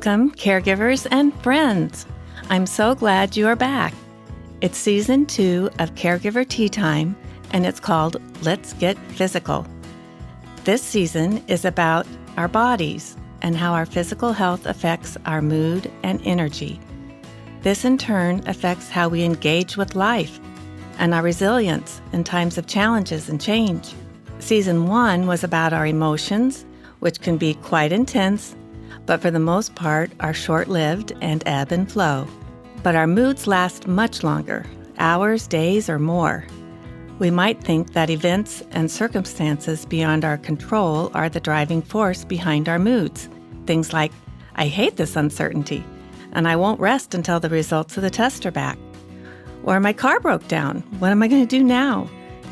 Welcome, caregivers and friends. I'm so glad you are back. It's Season 2 of Caregiver Tea Time, and it's called Let's Get Physical. This season is about our bodies and how our physical health affects our mood and energy. This in turn affects how we engage with life and our resilience in times of challenges and change. Season 1 was about our emotions, which can be quite intense, but for the most part are short-lived and ebb and flow. But our moods last much longer, hours, days, or more. We might think that events and circumstances beyond our control are the driving force behind our moods. Things like, I hate this uncertainty, and I won't rest until the results of the test are back. Or my car broke down, what am I going to do now?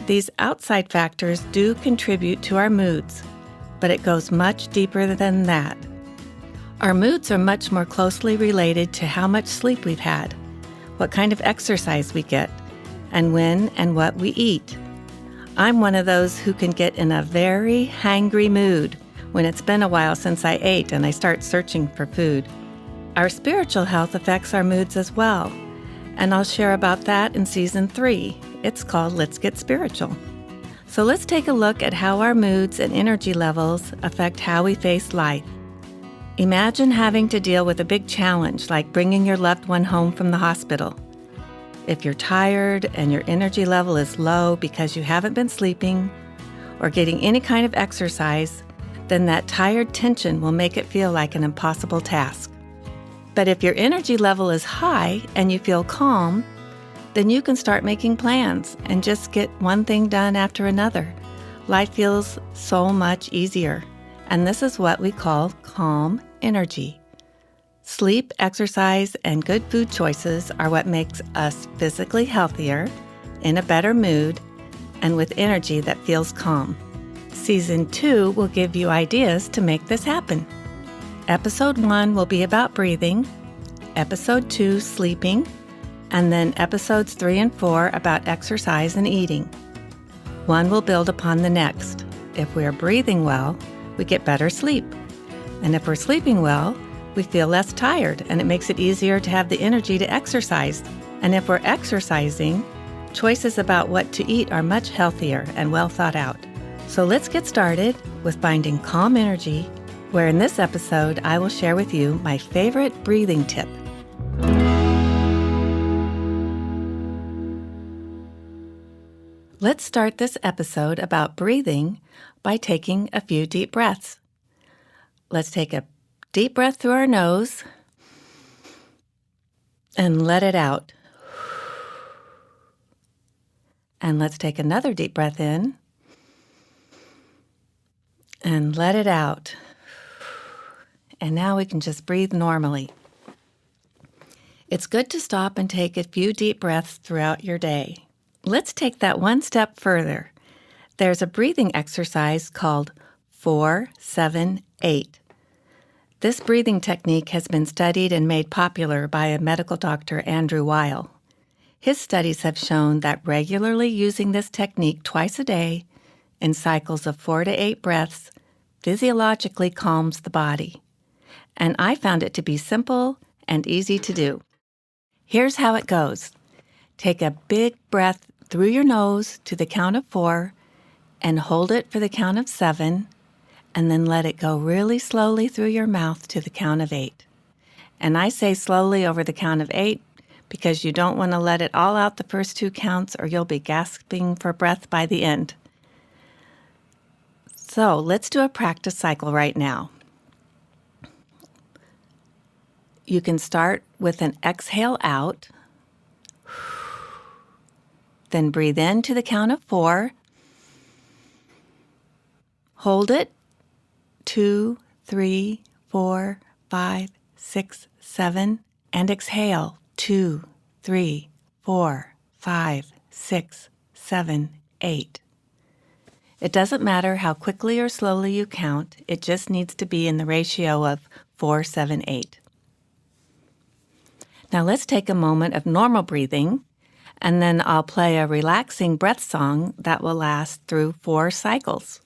These outside factors do contribute to our moods, but it goes much deeper than that. Our moods are much more closely related to how much sleep we've had, what kind of exercise we get, and when and what we eat. I'm one of those who can get in a very hangry mood when it's been a while since I ate and I start searching for food. Our spiritual health affects our moods as well, and I'll share about that in Season 3. It's called Let's Get Spiritual. So let's take a look at how our moods and energy levels affect how we face life. Imagine having to deal with a big challenge like bringing your loved one home from the hospital. If you're tired and your energy level is low because you haven't been sleeping or getting any kind of exercise, then that tired tension will make it feel like an impossible task. But if your energy level is high and you feel calm, then you can start making plans and just get one thing done after another. Life feels so much easier. And this is what we call calm energy. Sleep, exercise, and good food choices are what makes us physically healthier, in a better mood, and with energy that feels calm. Season 2 will give you ideas to make this happen. Episode 1 will be about breathing, Episode 2 sleeping, and then Episodes 3 and 4 about exercise and eating. One will build upon the next. If we are breathing well, we get better sleep. And if we're sleeping well, we feel less tired, and it makes it easier to have the energy to exercise. And if we're exercising, choices about what to eat are much healthier and well thought out. So let's get started with finding calm energy, where in this episode, I will share with you my favorite breathing tip. Let's start this episode about breathing by taking a few deep breaths. Let's take a deep breath through our nose and let it out. And let's take another deep breath in and let it out. And now we can just breathe normally. It's good to stop and take a few deep breaths throughout your day. Let's take that one step further. There's a breathing exercise called 4-7-8. This breathing technique has been studied and made popular by a medical doctor, Andrew Weil. His studies have shown that regularly using this technique twice a day in cycles of 4 to 8 breaths physiologically calms the body. And I found it to be simple and easy to do. Here's how it goes. Take a big breath through your nose to the count of 4 and hold it for the count of 7, and then let it go really slowly through your mouth to the count of 8. And I say slowly over the count of 8 because you don't want to let it all out the first 2 counts or you'll be gasping for breath by the end. So let's do a practice cycle right now. You can start with an exhale out, then breathe in to the count of 4, hold it, 2, 3, 4, 5, 6, 7, and exhale, 2, 3, 4, 5, 6, 7, 8. It doesn't matter how quickly or slowly you count, it just needs to be in the ratio of 4, 7, 8. Now let's take a moment of normal breathing, and then I'll play a relaxing breath song that will last through 4 cycles.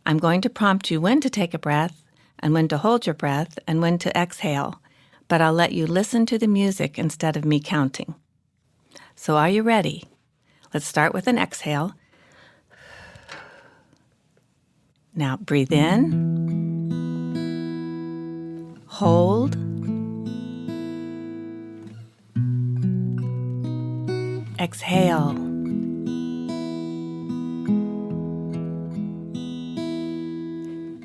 I'm going to prompt you when to take a breath, and when to hold your breath and when to exhale, but I'll let you listen to the music instead of me counting. So are you ready? Let's start with an exhale. Now breathe in, hold, exhale.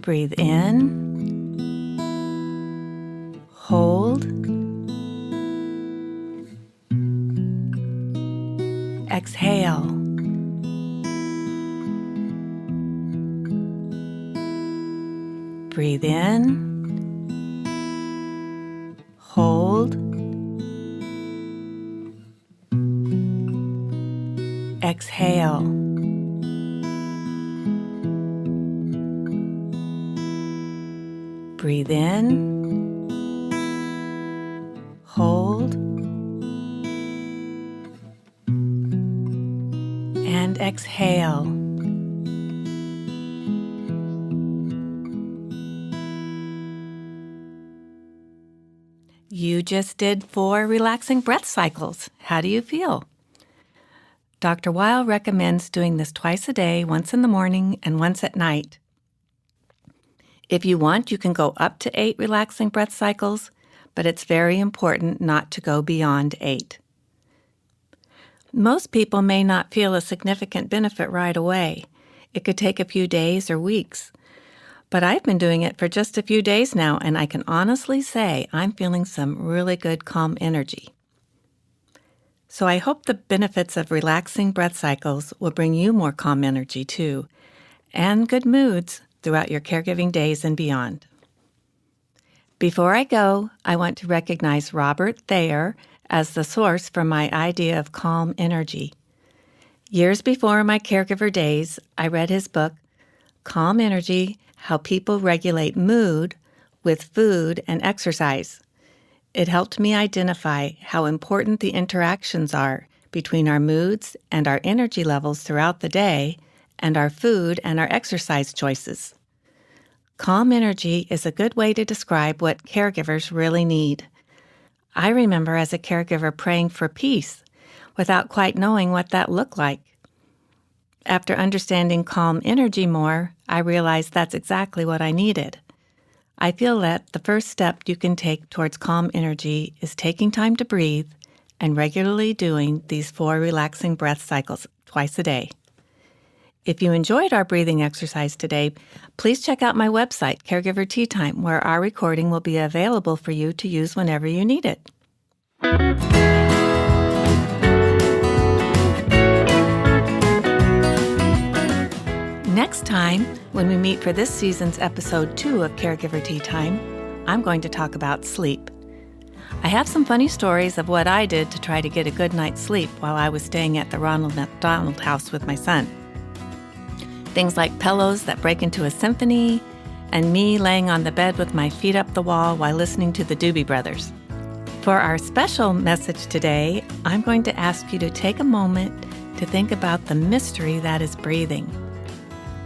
Breathe in, hold, exhale. Breathe in, hold, exhale. Breathe in, hold, and exhale. You just did 4 relaxing breath cycles. How do you feel? Dr. Weil recommends doing this twice a day, once in the morning and once at night. If you want, you can go up to 8 relaxing breath cycles, but it's very important not to go beyond 8. Most people may not feel a significant benefit right away. It could take a few days or weeks. But I've been doing it for just a few days now, and I can honestly say I'm feeling some really good calm energy. So I hope the benefits of relaxing breath cycles will bring you more calm energy too, and good moods throughout your caregiving days and beyond. Before I go, I want to recognize Robert Thayer as the source for my idea of calm energy. Years before my caregiver days, I read his book, Calm Energy: How People Regulate Mood with Food and Exercise. It helped me identify how important the interactions are between our moods and our energy levels throughout the day and our food and our exercise choices. Calm energy is a good way to describe what caregivers really need. I remember as a caregiver praying for peace without quite knowing what that looked like. After understanding calm energy more, I realized that's exactly what I needed. I feel that the first step you can take towards calm energy is taking time to breathe and regularly doing these 4 relaxing breath cycles twice a day. If you enjoyed our breathing exercise today, please check out my website, Caregiver Tea Time, where our recording will be available for you to use whenever you need it. Next time, when we meet for this season's episode 2 of Caregiver Tea Time, I'm going to talk about sleep. I have some funny stories of what I did to try to get a good night's sleep while I was staying at the Ronald McDonald House with my son. Things like pillows that break into a symphony, and me laying on the bed with my feet up the wall while listening to the Doobie Brothers. For our special message today, I'm going to ask you to take a moment to think about the mystery that is breathing.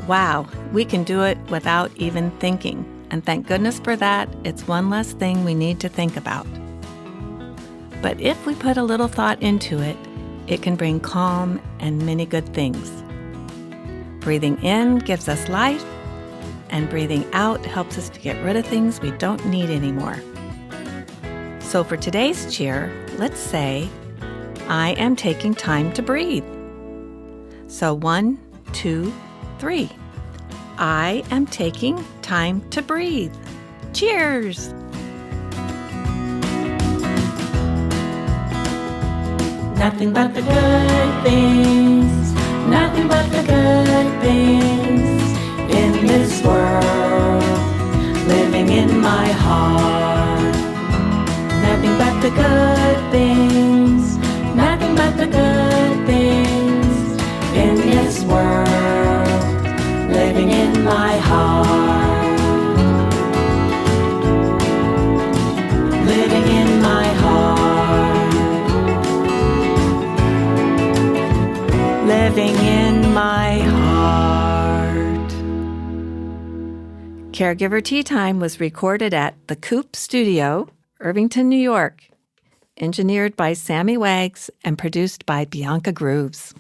Wow, we can do it without even thinking, and thank goodness for that. It's one less thing we need to think about. But if we put a little thought into it, it can bring calm and many good things. Breathing in gives us life, and breathing out helps us to get rid of things we don't need anymore. So for today's cheer, let's say, I am taking time to breathe. So 1, 2, 3. I am taking time to breathe. Cheers! Nothing but the good things, nothing but the good things in this world, living in my heart. Nothing but the good things, nothing but the good things in this world, living in my heart. Living in my heart. Living in my heart. Caregiver Tea Time was recorded at the Coop Studio, Irvington, New York. Engineered by Sammy Wags and produced by Bianca Grooves.